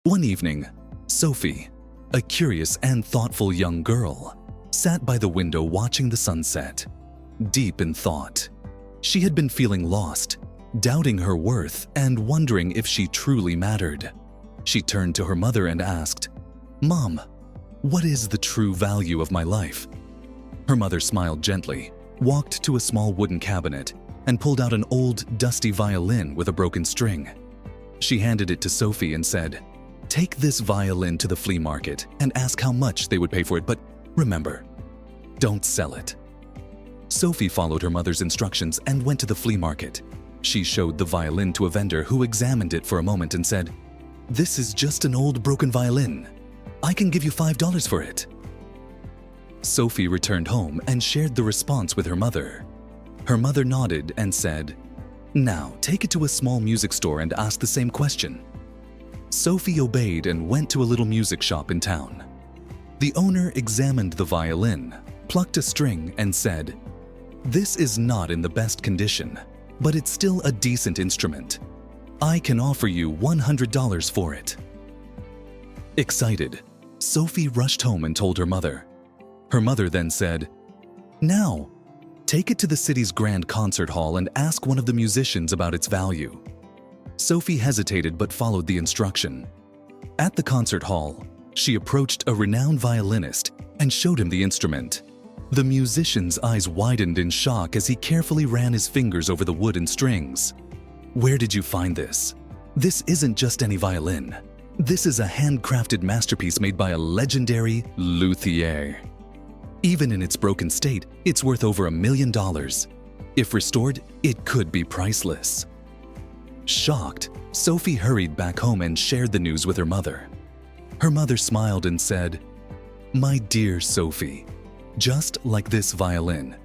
One evening, Sophie, a curious and thoughtful young girl, sat by the window watching the sunset. Deep in thought, she had been feeling lost, doubting her worth and wondering if she truly mattered. She turned to her mother and asked, "Mom, what is the true value of my life?" Her mother smiled gently, walked to a small wooden cabinet, and pulled out an old, dusty violin with a broken string. She handed it to Sophie and said, "Take this violin to the flea market and ask how much they would pay for it, but remember, don't sell it." Sophie followed her mother's instructions and went to the flea market. She showed the violin to a vendor who examined it for a moment and said, "This is just an old broken violin. I can give you $5 for it." Sophie returned home and shared the response with her mother. Her mother nodded and said, "Now take it to a small music store and ask the same question." Sophie obeyed and went to a little music shop in town. The owner examined the violin, plucked a string and said, "This is not in the best condition, but it's still a decent instrument. I can offer you $100 for it." Excited, Sophie rushed home and told her mother. Her mother then said, "Now, take it to the city's grand concert hall and ask one of the musicians about its value." Sophie hesitated but followed the instruction. At the concert hall, she approached a renowned violinist and showed him the instrument. The musician's eyes widened in shock as he carefully ran his fingers over the wood and strings. "Where did you find this? This isn't just any violin. This is a handcrafted masterpiece made by a legendary luthier. Even in its broken state, it's worth over $1 million. If restored, it could be priceless." Shocked, Sophie hurried back home and shared the news with her mother. Her mother smiled and said, "My dear Sophie, just like this violin,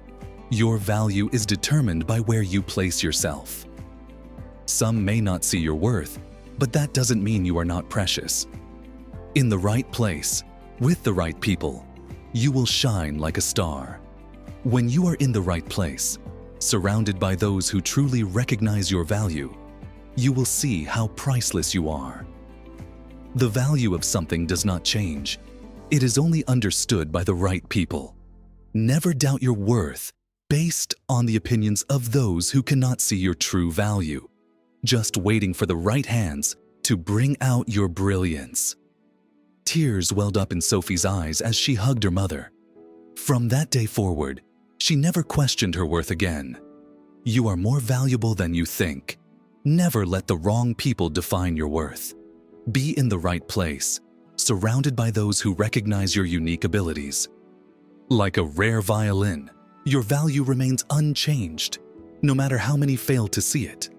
your value is determined by where you place yourself. Some may not see your worth, but that doesn't mean you are not precious. In the right place, with the right people, you will shine like a star. When you are in the right place, surrounded by those who truly recognize your value, you will see how priceless you are. The value of something does not change. It is only understood by the right people. Never doubt your worth based on the opinions of those who cannot see your true value, just waiting for the right hands to bring out your brilliance." Tears welled up in Sophie's eyes as she hugged her mother. From that day forward, she never questioned her worth again. You are more valuable than you think. Never let the wrong people define your worth. Be in the right place, surrounded by those who recognize your unique abilities. Like a rare violin, your value remains unchanged, no matter how many fail to see it.